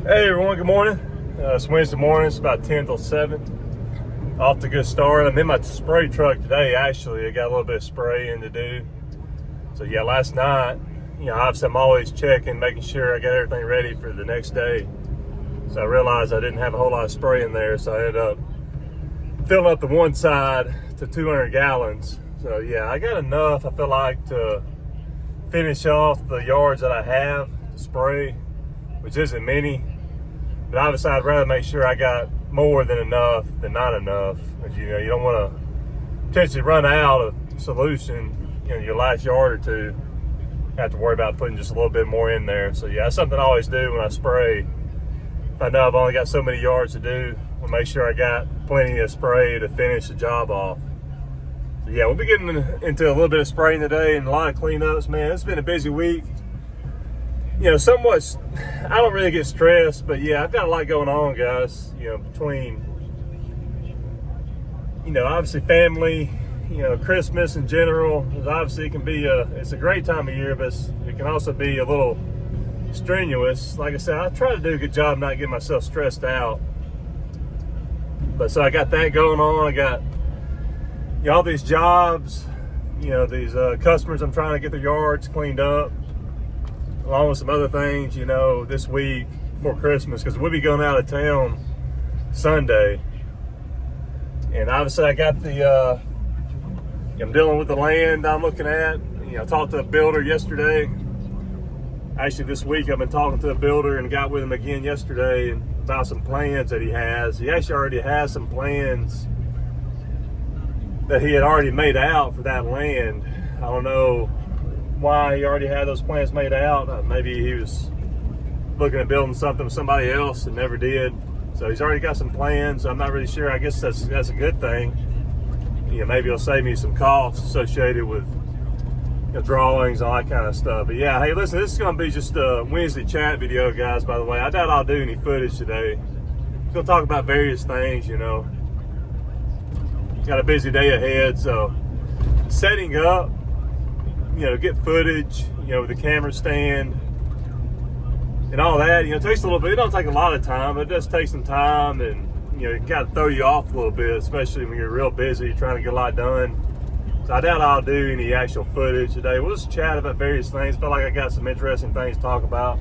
Hey everyone, good morning. It's Wednesday morning, it's about 10 till 7. Off to a good start. I'm in my spray truck today, actually. I got a little bit of spraying to do. So yeah, last night, obviously I'm always checking, making sure I got everything ready for the next day. So I realized I didn't have a whole lot of spray in there, so I ended up filling up the one side to 200 gallons. So yeah, I got enough, I feel like, to finish off the yards that I have to spray, which isn't many. But obviously, I'd rather make sure I got more than enough than not enough. Because, you don't want to potentially run out of solution, your last yard or two. Have to worry about putting just a little bit more in there. So, yeah, that's something I always do when I spray. If I know I've only got so many yards to do, I'll make sure I got plenty of spray to finish the job off. So, yeah, we'll be getting into a little bit of spraying today and a lot of cleanups, man. It's been a busy week. Somewhat, I don't really get stressed, but yeah, I've got a lot going on, guys, between, obviously family, Christmas in general. Obviously it can be it's a great time of year, but it can also be a little strenuous. Like I said, I try to do a good job not getting myself stressed out. But so I got that going on. I got, all these jobs, these customers I'm trying to get their yards cleaned up, along with some other things, this week before Christmas, because we'll be going out of town Sunday. And obviously I got I'm dealing with the land I'm looking at. I talked to a builder yesterday. Actually, this week I've been talking to a builder and got with him again yesterday about some plans that he has. He actually already has some plans that he had already made out for that land. I don't know why he already had those plans made out. Maybe he was looking at building something with somebody else and never did. So he's already got some plans. I'm not really sure. I guess that's a good thing. Maybe it'll save me some costs associated with drawings, all that kind of stuff. But yeah, hey, listen, this is going to be just a Wednesday chat video, guys, by the way. I doubt I'll do any footage today. I'm going to talk about various things, Got a busy day ahead, so setting up, get footage, with the camera stand and all that, it takes a little bit. It don't take a lot of time, but it does take some time, and, it got to throw you off a little bit, especially when you're real busy trying to get a lot done. So I doubt I'll do any actual footage today. We'll just chat about various things. Feel like I got some interesting things to talk about,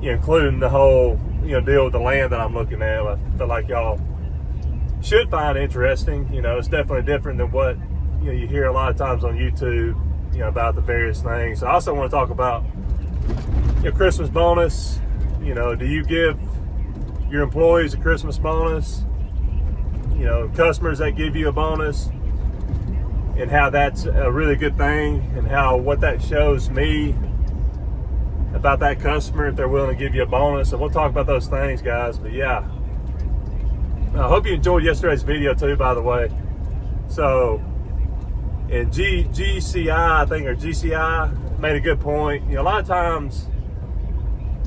including the whole, deal with the land that I'm looking at. I feel like y'all should find interesting. It's definitely different than what, you hear a lot of times on YouTube, about the various things. So I also want to talk about your Christmas bonus. Do you give your employees a Christmas bonus? Customers that give you a bonus, and how that's a really good thing, and what that shows me about that customer if they're willing to give you a bonus. And we'll talk about those things, guys. But yeah, I hope you enjoyed yesterday's video too, by the way. So, and GCI, I think, or GCI made a good point. A lot of times,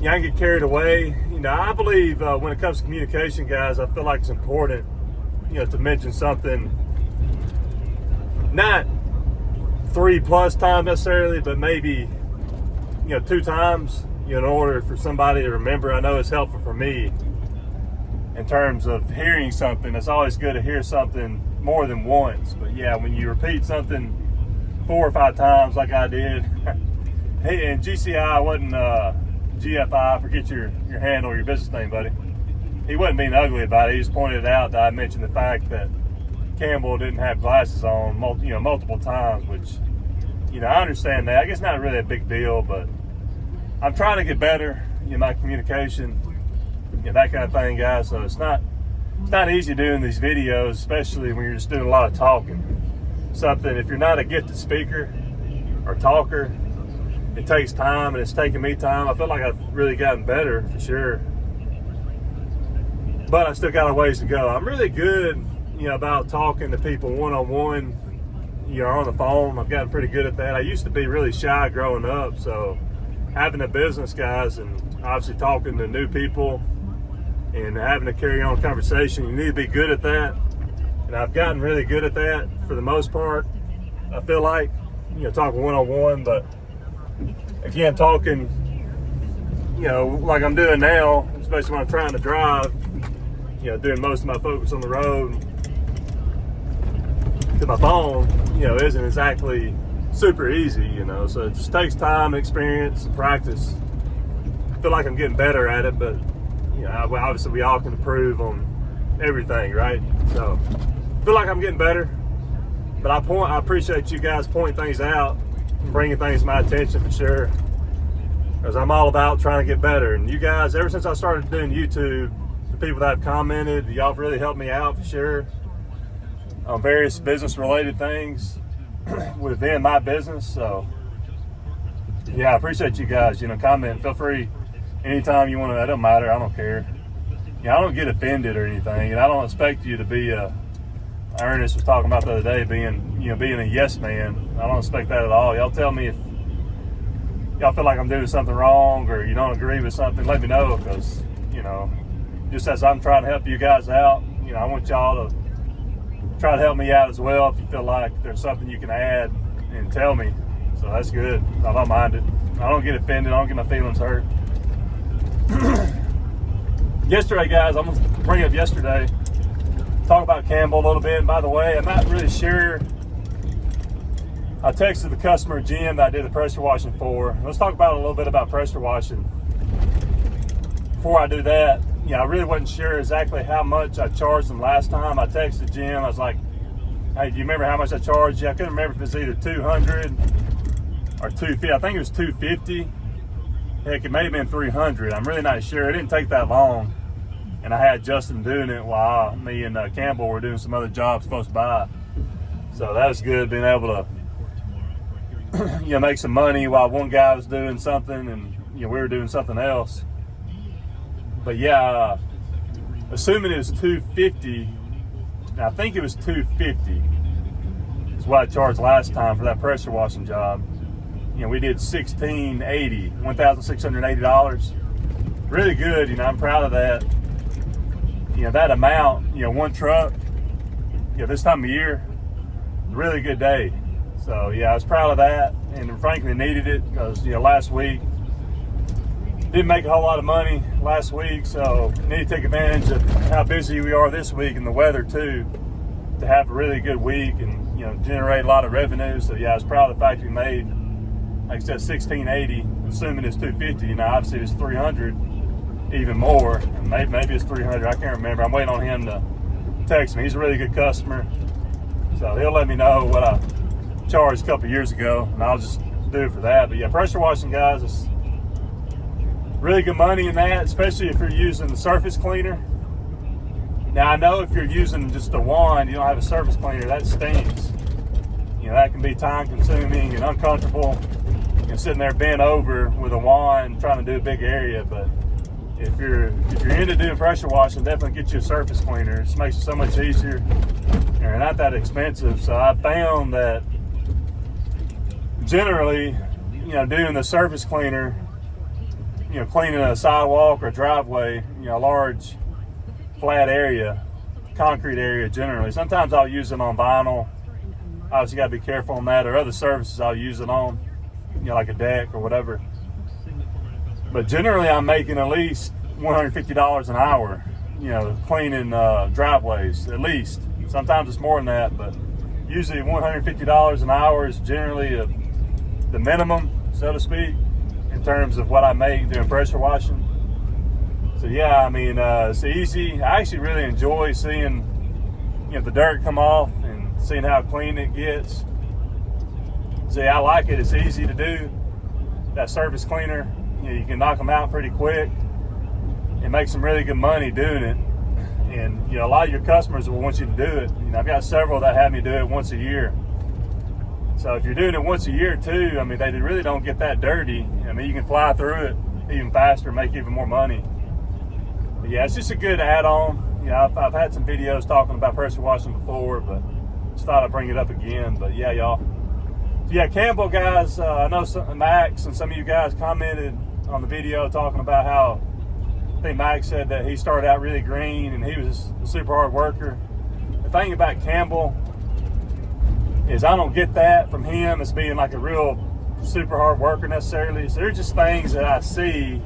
I can get carried away. I believe when it comes to communication, guys, I feel like it's important, to mention something, not 3+ times necessarily, but maybe, 2 times, in order for somebody to remember. I know it's helpful for me in terms of hearing something. It's always good to hear something more than once. But yeah, when you repeat something 4 or 5 times like I did, hey, and GCI wasn't GFI, forget your handle, your business name, buddy. He wasn't being ugly about it. He just pointed out that I mentioned the fact that Campbell didn't have glasses on, multiple times, which, I understand that. I guess not really a big deal, but I'm trying to get better, my communication, that kind of thing, guys. So it's not easy doing these videos, especially when you're just doing a lot of talking. Something, if you're not a gifted speaker or talker, it takes time, and it's taken me time. I feel like I've really gotten better, for sure. But I still got a ways to go. I'm really good, about talking to people one-on-one, on the phone. I've gotten pretty good at that. I used to be really shy growing up, so having a business, guys, and obviously talking to new people and having to carry on a conversation, you need to be good at that. And I've gotten really good at that for the most part. I feel like, talking one-on-one, but again, talking, you know, like I'm doing now, especially when I'm trying to drive, you know, doing most of my focus on the road to my phone, you know, isn't exactly super easy, you know, so it just takes time, experience, and practice. I feel like I'm getting better at it, but, you know, obviously we all can improve on everything, right? So I feel like I'm getting better, but I appreciate you guys pointing things out and bringing things to my attention for sure, because I'm all about trying to get better. And you guys, ever since I started doing YouTube, the people that have commented, y'all have really helped me out for sure on various business related things within my business. So yeah, I appreciate you guys, you know, comment, feel free anytime you want to. That don't matter, I don't care. You know, I don't get offended or anything, and I don't expect you to be Ernest was talking about the other day, being a yes man. I don't expect that at all. Y'all tell me if y'all feel like I'm doing something wrong or you don't agree with something, let me know, because, you know, just as I'm trying to help you guys out, you know, I want y'all to try to help me out as well. If you feel like there's something you can add, and tell me. So that's good. I don't mind it. I don't get offended. I don't get my feelings hurt. Yesterday, guys, I'm going to bring up yesterday. Talk about Campbell a little bit. And by the way, I'm not really sure. I texted the customer, Jim, that I did the pressure washing for. Let's talk about a little bit about pressure washing. Before I do that, you know, I really wasn't sure exactly how much I charged them last time. I texted Jim. I was like, hey, do you remember how much I charged you? I couldn't remember if it was either 200 or 250. I think it was 250. Heck, it may have been 300. I'm really not sure. It didn't take that long. And I had Justin doing it while me and Campbell were doing some other jobs close by. So that was good, being able to, you know, make some money while one guy was doing something and, you know, we were doing something else. But yeah, assuming it was 250, I think it was 250 is what I charged last time for that pressure washing job. You know, we did $1,680. Really good, you know, I'm proud of that. You know, that amount, you know, one truck, you know, this time of year, really good day. So yeah, I was proud of that, and frankly needed it, because, you know, last week didn't make a whole lot of money last week, so need to take advantage of how busy we are this week and the weather too, to have a really good week and, you know, generate a lot of revenue. So yeah, I was proud of the fact we made, like I said, $1,680, assuming it's 250. You know, obviously it's 300, even more. Maybe it's 300. I can't remember. I'm waiting on him to text me. He's a really good customer, so he'll let me know what I charged a couple years ago, and I'll just do it for that. But yeah, pressure washing, guys, is really good money in that, especially if you're using the surface cleaner. Now, I know if you're using just a wand, you don't have a surface cleaner, that stinks. You know, that can be time consuming and uncomfortable, and sitting there bent over with a wand trying to do a big area. But if you're into doing pressure washing, definitely get you a surface cleaner. It just makes it so much easier, and they're not that expensive. So I found that generally, you know, doing the surface cleaner, you know, cleaning a sidewalk or driveway, you know, a large flat area, concrete area generally. Sometimes I'll use it on vinyl. Obviously, got to be careful on that, or other surfaces I'll use it on, you know, like a deck or whatever. But generally, I'm making at least $150 an hour, you know, cleaning driveways, at least. Sometimes it's more than that, but usually $150 an hour is generally the minimum, so to speak, in terms of what I make doing pressure washing. So yeah, I mean, it's easy. I actually really enjoy seeing, you know, the dirt come off and seeing how clean it gets. See, I like it. It's easy to do. That surface cleaner, you know, you can knock them out pretty quick and make some really good money doing it. And, you know, a lot of your customers will want you to do it. You know, I've got several that have me do it once a year. So if you're doing it once a year too, I mean, they really don't get that dirty. I mean, you can fly through it even faster, make even more money. But yeah, it's just a good add-on. You know, I've had some videos talking about pressure washing before, but just thought I'd bring it up again. But yeah, y'all. So yeah, Campbell, guys, I know Max and some of you guys commented on the video talking about how, I think Max said that he started out really green and he was a super hard worker. The thing about Campbell is I don't get that from him as being like a real super hard worker necessarily. So there's just things that I see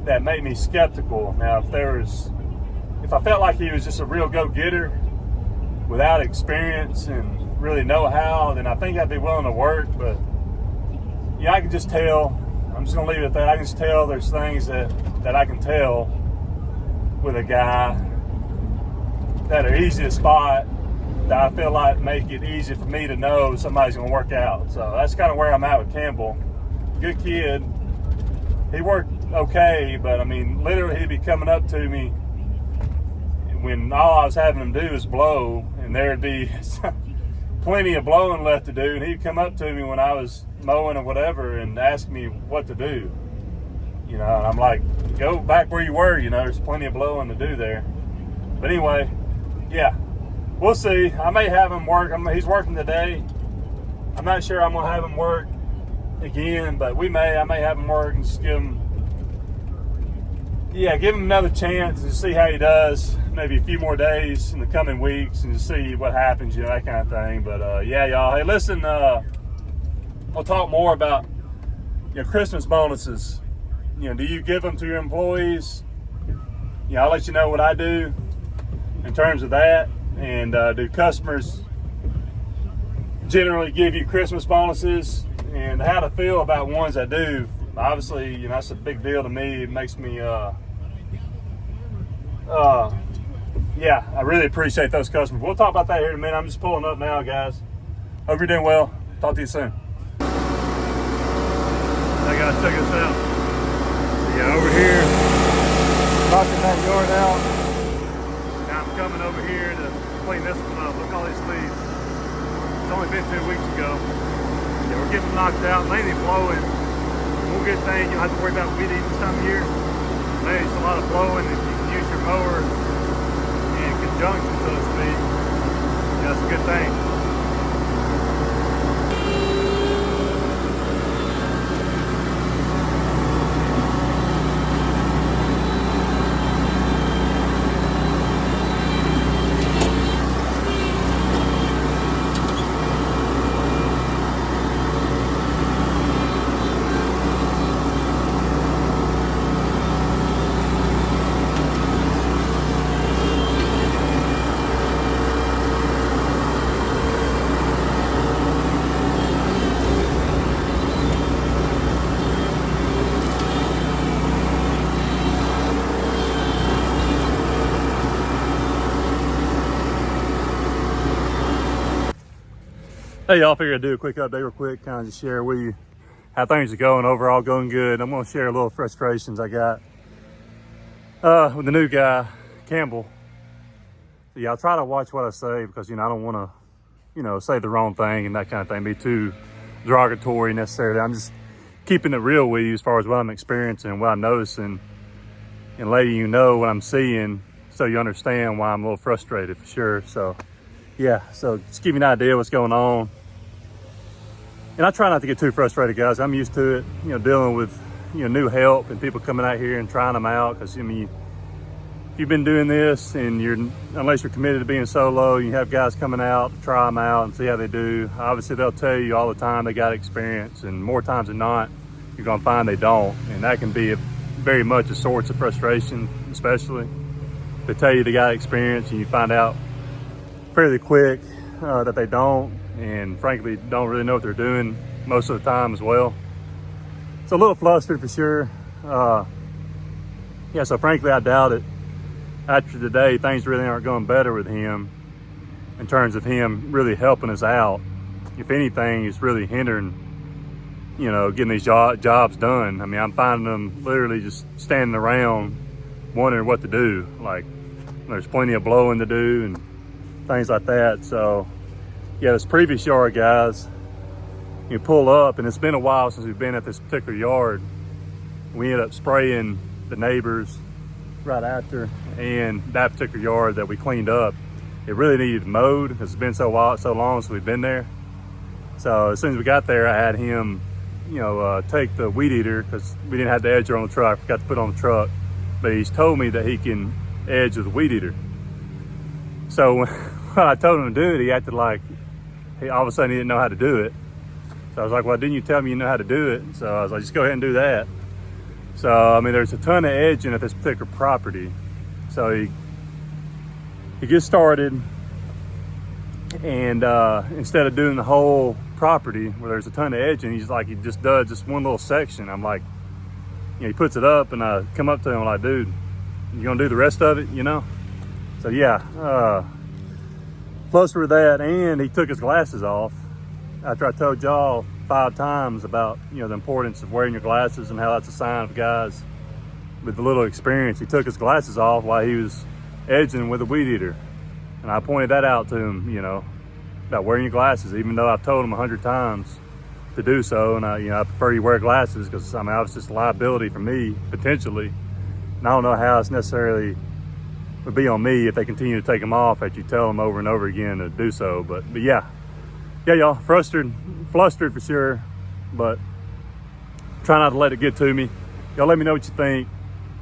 that made me skeptical. Now, if I felt like he was just a real go-getter without experience and really know-how, then I think I'd be willing to work. But yeah, I can just tell. I'm just gonna leave it at that. I can just tell there's things that I can tell with a guy that are easy to spot, that I feel like make it easy for me to know somebody's gonna work out. So that's kind of where I'm at with Campbell. Good kid. He worked okay, but I mean, literally he'd be coming up to me when all I was having him do is blow, and there'd be plenty of blowing left to do, and he'd come up to me when I was mowing or whatever and ask me what to do. You know, and I'm like, go back where you were, you know, there's plenty of blowing to do there. But anyway, yeah, we'll see. I may have him work. He's working today. I'm not sure I'm gonna have him work again, but I may have him work and just give him another chance and see how he does. Maybe a few more days in the coming weeks and just see what happens, you know, that kind of thing. But yeah, y'all. Hey, listen, we'll talk more about, you know, Christmas bonuses. You know, do you give them to your employees? You know, I'll let you know what I do in terms of that. And do customers generally give you Christmas bonuses, and how to feel about ones that do. Obviously, you know, that's a big deal to me. It makes me, yeah, I really appreciate those customers. We'll talk about that here in a minute. I'm just pulling up now, guys. Hope you're doing well. Talk to you soon. Hey guys, check this out. Yeah, over here, knocking that yard out. Now I'm coming over here to clean this one up. Look at all these leaves. It's only been 2 weeks ago. Yeah, we're getting knocked out, mainly blowing. We'll get things, you don't have to worry about weed eating this time of year. Maybe it's a lot of blowing if you can use your mower in conjunction, so to speak. Yeah, that's a good thing. Hey y'all, figured I'd do a quick update real quick, kind of just share with you how things are going. Overall going good. I'm going to share a little frustrations I got with the new guy, Campbell. So yeah, I'll try to watch what I say because, you know, I don't want to, you know, say the wrong thing and that kind of thing, be too derogatory necessarily. I'm just keeping it real with you as far as what I'm experiencing, what I'm noticing, and letting you know what I'm seeing so you understand why I'm a little frustrated for sure. So yeah, so just give you an idea what's going on. And I try not to get too frustrated, guys. I'm used to it, you know, dealing with, you know, new help and people coming out here and trying them out. Because, I mean, if you've been doing this and unless you're committed to being solo, you have guys coming out to try them out and see how they do. Obviously, they'll tell you all the time they got experience, and more times than not, you're gonna find they don't. And that can be very much a source of frustration, especially. They tell you they got experience and you find out fairly quick that they don't, and frankly don't really know what they're doing most of the time as well. It's a little flustered for sure. Yeah, so frankly I doubt it. After today, things really aren't going better with him in terms of him really helping us out. If anything, it's really hindering, you know, getting these jobs done. I mean, I'm finding them literally just standing around wondering what to do. Like, there's plenty of blowing to do and things like that. So yeah, this previous yard, guys, you pull up, and it's been a while since we've been at this particular yard. We ended up spraying the neighbors right after, and that particular yard that we cleaned up, it really needed mowed because it's been so long since we've been there. So as soon as we got there, I had him, you know, take the weed eater, because we didn't have the edger on the truck. I forgot to put it on the truck, but he's told me that he can edge with the weed eater. So when I told him to do it, he acted like all of a sudden he didn't know how to do it. So I was like, well, didn't you tell me you know how to do it? So I was like, just go ahead and do that. So, I mean, there's a ton of edging at this particular property. So he gets started, and instead of doing the whole property where there's a ton of edging, he just does just one little section. I'm like, you know, he puts it up, and I come up to him like, dude, you gonna do the rest of it, you know? So yeah, flustered with that, and he took his glasses off after I told y'all 5 times about, you know, the importance of wearing your glasses and how that's a sign of guys with a little experience. He took his glasses off while he was edging with a weed eater, and I pointed that out to him, you know, about wearing your glasses, even though I've told him 100 times to do so. And I prefer you wear glasses, because I mean, it's just a liability for me potentially, and I don't know how it's necessarily would be on me if they continue to take them off after you tell them over and over again to do so. But yeah, y'all, flustered for sure, but try not to let it get to me. Y'all let me know what you think.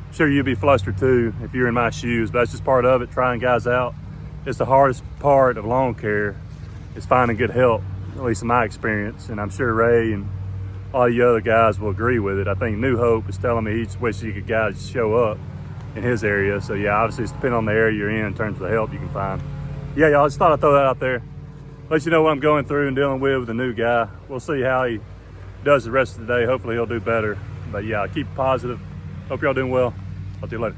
I'm sure you'll be flustered too if you're in my shoes, but that's just part of it, trying guys out. It's the hardest part of lawn care, is finding good help, at least in my experience, and I'm sure Ray and all you other guys will agree with it. I think New Hope is telling me he just wishes he could guys show up in his area. So yeah, obviously it's depending on the area you're in terms of the help you can find. Yeah, y'all, just thought I'd throw that out there. Let you know what I'm going through and dealing with a new guy. We'll see how he does the rest of the day. Hopefully he'll do better. But yeah, keep it positive. Hope y'all doing well. Talk to you later.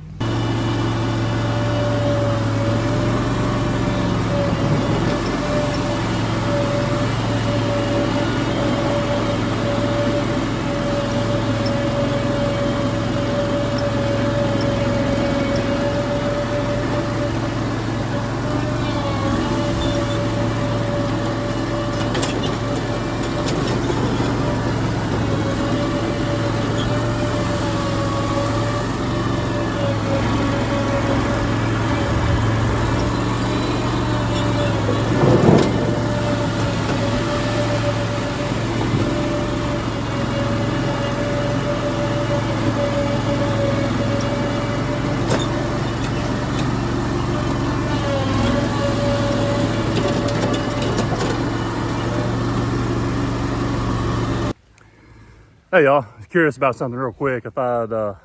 Hey y'all, curious about something real quick. I thought I'd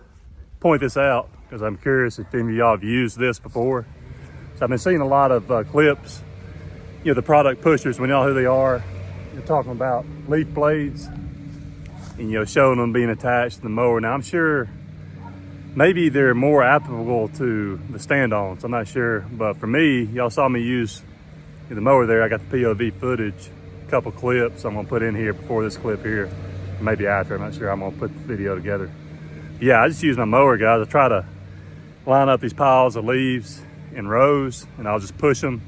point this out because I'm curious if any of y'all have used this before. So I've been seeing a lot of clips, you know, the product pushers, we know who they are. You're talking about leaf blades and, you know, showing them being attached to the mower. Now I'm sure maybe they're more applicable to the stand-ons, I'm not sure. But for me, y'all saw me use the mower there. I got the POV footage, a couple clips I'm gonna put in here before this clip here. Maybe after, I'm not sure. I'm gonna put the video together. Yeah, I just use my mower, guys. I try to line up these piles of leaves in rows, and I'll just push them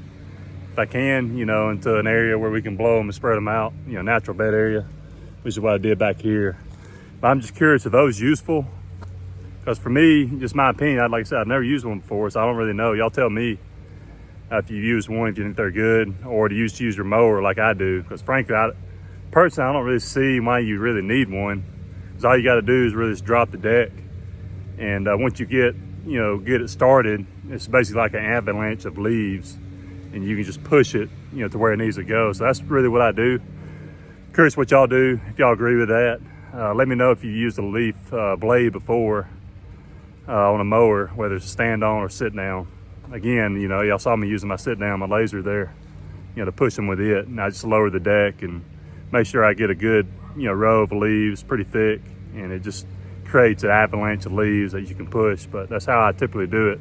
if I can, you know, into an area where we can blow them and spread them out, you know, natural bed area, which is what I did back here. But I'm just curious, are those useful? Because for me, just my opinion, like I said, I've never used one before, so I don't really know. Y'all tell me if you use one, if you think they're good, or to use your mower like I do. Because frankly, personally, I don't really see why you really need one. Because all you got to do is really just drop the deck, and once you get it started, it's basically like an avalanche of leaves, and you can just push it, you know, to where it needs to go. So that's really what I do. Curious what y'all do, if y'all agree with that. Let me know if you used a leaf blade before on a mower, whether it's a stand on or sit down. Again, you know, y'all saw me using my sit down, my laser there, you know, to push them with it, and I just lower the deck and make sure I get a good, you know, row of leaves, pretty thick, and it just creates an avalanche of leaves that you can push. But that's how I typically do it.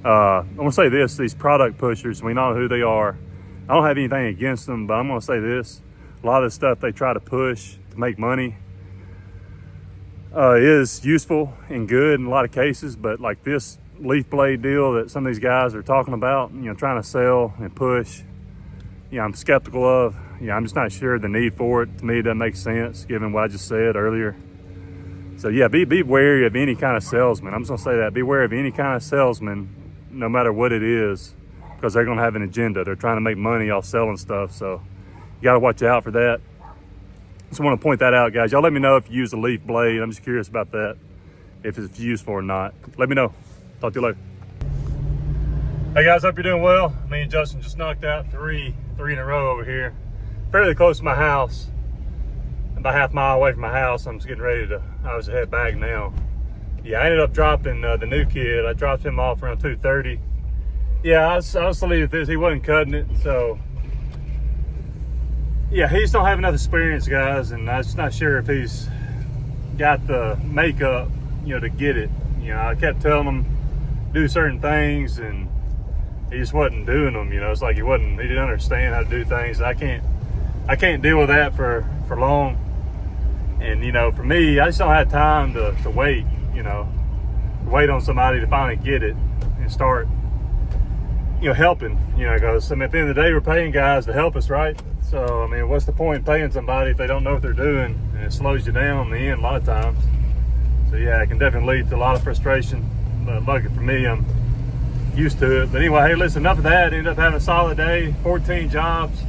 I want to say this, these product pushers, we know who they are. I don't have anything against them, but I'm going to say this. A lot of the stuff they try to push to make money is useful and good in a lot of cases, but like this leaf blade deal that some of these guys are talking about, you know, trying to sell and push, you know, I'm skeptical of. Yeah, I'm just not sure the need for it. To me, it doesn't make sense given what I just said earlier. So yeah, be wary of any kind of salesman. I'm just gonna say that. Be wary of any kind of salesman, no matter what it is, because they're gonna have an agenda. They're trying to make money off selling stuff. So you gotta watch out for that. Just want to point that out, guys. Y'all let me know if you use a leaf blade. I'm just curious about that, if it's useful or not. Let me know. Talk to you later. Hey guys, hope you're doing well. Me and Justin just knocked out three in a row over here. Fairly close to my house. About half a mile away from my house. I'm just getting ready to, I was head back now. yeah, I ended up dropping the new kid. I dropped him off around 2:30. Yeah, I was to leave with this. He wasn't cutting it, so yeah, he just don't have enough experience, guys, and I'm just not sure if he's got the makeup, to get it. I kept telling him do certain things, and he just wasn't doing them. It's like he didn't understand how to do things. I can't deal with that for long. And for me, I just don't have time to wait. Wait on somebody to finally get it and start, helping. Because at the end of the day, we're paying guys to help us, right? So what's the point in paying somebody if they don't know what they're doing, and it slows you down in the end a lot of times. So yeah, it can definitely lead to a lot of frustration. But lucky for me, I'm used to it. But anyway, hey, listen, enough of that. Ended up having a solid day, 14 jobs.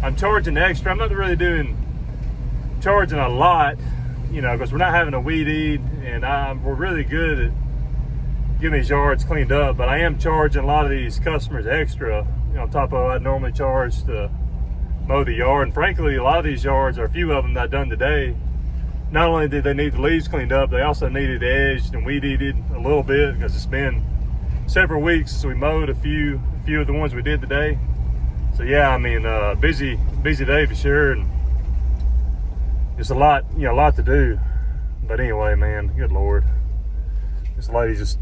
I'm charging extra. I'm not really charging a lot, because we're not having a weed eat, and we're really good at getting these yards cleaned up. But I am charging a lot of these customers extra, on top of what I normally charge to mow the yard. And frankly, a lot of these yards, or a few of them that I've done today, not only did they need the leaves cleaned up, they also needed edged and weed eated a little bit, because it's been several weeks since we mowed a few of the ones we did today. So yeah, busy day for sure, and it's a lot to do. But anyway, man, good Lord, this lady just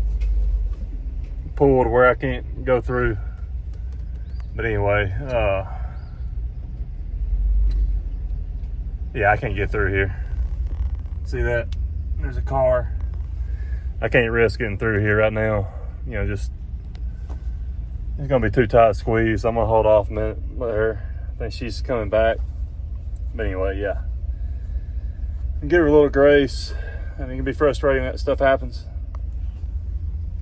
pulled where I can't go through. But anyway, yeah, I can't get through here. See that? There's a car. I can't risk getting through here right now. It's gonna be too tight squeeze. I'm gonna hold off a minute with her. I think she's coming back. But anyway, yeah. Give her a little grace. It can be frustrating that stuff happens.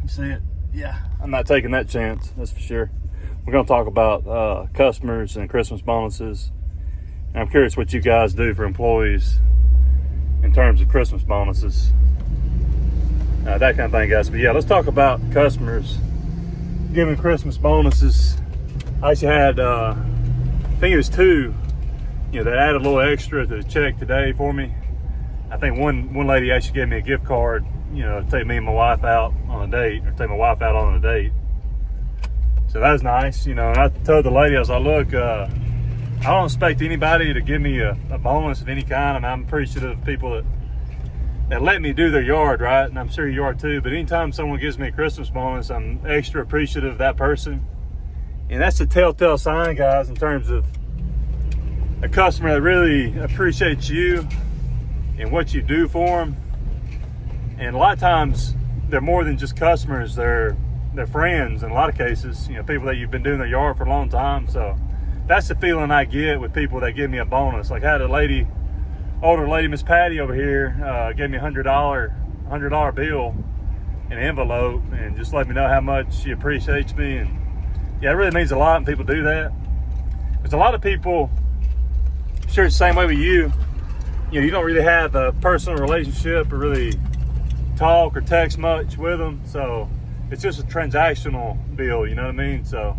You see it? Yeah. I'm not taking that chance, that's for sure. We're gonna talk about customers and Christmas bonuses. And I'm curious what you guys do for employees in terms of Christmas bonuses. That kind of thing, guys. But yeah, let's talk about customers giving Christmas bonuses. I actually had, I think it was 2, that added a little extra to the check today for me. I think one lady actually gave me a gift card, to take me and my wife out on a date, or take my wife out on a date. So that was nice, and I told the lady, I was like, look, I don't expect anybody to give me a bonus of any kind. I'm appreciative of people that let me do their yard, right? And I'm sure you are too. But anytime someone gives me a Christmas bonus, I'm extra appreciative of that person. And that's the telltale sign, guys, in terms of a customer that really appreciates you and what you do for them. And a lot of times they're more than just customers. They're friends in a lot of cases, people that you've been doing their yard for a long time. So that's the feeling I get with people that give me a bonus. Like I had older lady, Miss Patty over here, gave me a $100 bill in an envelope, and just let me know how much she appreciates me. And yeah, it really means a lot when people do that. There's a lot of people, I'm sure it's the same way with you. You don't really have a personal relationship or really talk or text much with them. So it's just a transactional deal, you know what I mean? So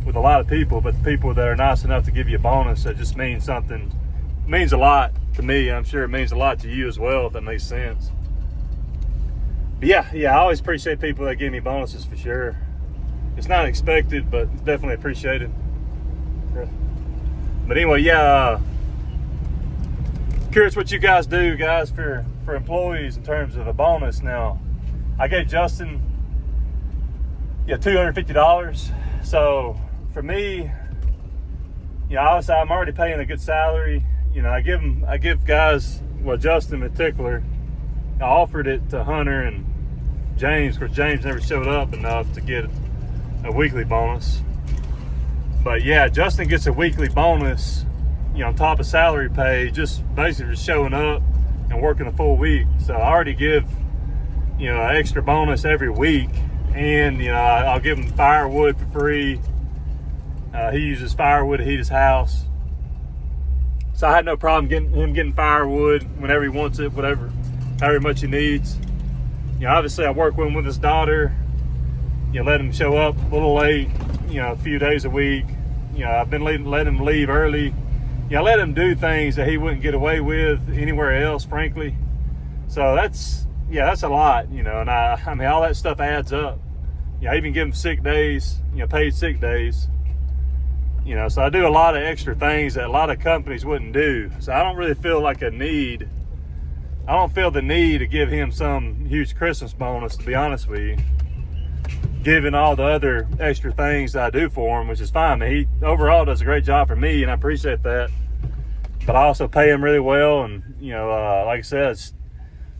with a lot of people, but the people that are nice enough to give you a bonus, that just means something. It means a lot to me. I'm sure it means a lot to you as well, if that makes sense. But yeah, I always appreciate people that give me bonuses for sure. It's not expected, but it's definitely appreciated. But anyway, yeah, curious what you guys do, guys, for employees in terms of a bonus. Now, I gave Justin $250. So for me, obviously I'm already paying a good salary. I give guys, well, Justin in particular, I offered it to Hunter and James, because James never showed up enough to get a weekly bonus. But yeah, Justin gets a weekly bonus, on top of salary pay, just basically for showing up and working a full week. So I already give, an extra bonus every week. And, I'll give him firewood for free. He uses firewood to heat his house. So I had no problem getting firewood whenever he wants it, however much he needs. Obviously I work with him with his daughter. Let him show up a little late, a few days a week. I've been letting him leave early. I let him do things that he wouldn't get away with anywhere else, frankly. So that's yeah, that's a lot, you know, and I mean, all that stuff adds up. You know, I even give them sick days, you know, paid sick days. You know, so I do a lot of extra things that a lot of companies wouldn't do. So I don't really feel like I don't feel the need to give him some huge Christmas bonus, to be honest with you. Given all the other extra things that I do for him, which is fine. I mean, he overall does a great job for me, and I appreciate that. But I also pay him really well, and, you know, like I said,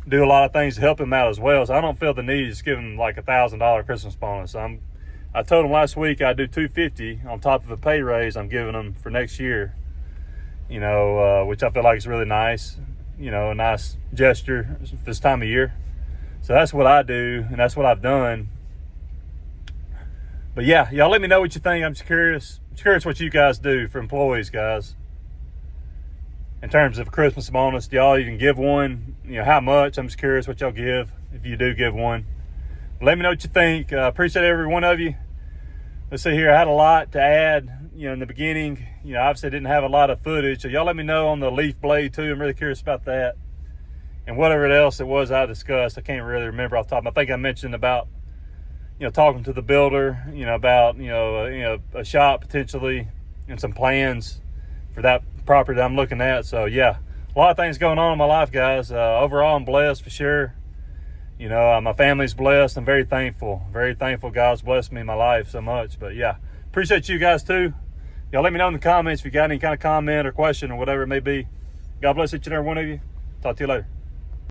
do a lot of things to help him out as well. So I don't feel the need to just give him like $1,000 Christmas bonus. I told him last week I'd do $250 on top of a pay raise I'm giving him for next year, you know, which I feel like is really nice, you know, a nice gesture this time of year. So that's what I do, and that's what I've done. But yeah, y'all let me know what you think. I'm just curious what you guys do for employees, guys. In terms of Christmas bonus, do y'all even give one? You know, how much? I'm just curious what y'all give, if you do give one. Let me know what you think. Appreciate every one of you. Let's see here. I had a lot to add, you know, in the beginning. You know, obviously I didn't have a lot of footage. So y'all let me know on the leaf blade too. I'm really curious about that. And whatever else it was I discussed, I can't really remember off the top. I think I mentioned about, you know, talking to the builder, you know, about, you know, a shop potentially and some plans for that property that I'm looking at. So yeah, a lot of things going on in my life, guys. Overall, I'm blessed for sure. You know, my family's blessed. I'm very thankful. Very thankful God's blessed me in my life so much. But yeah, appreciate you guys too. Y'all let me know in the comments if you got any kind of comment or question or whatever it may be. God bless each and every one of you. Talk to you later.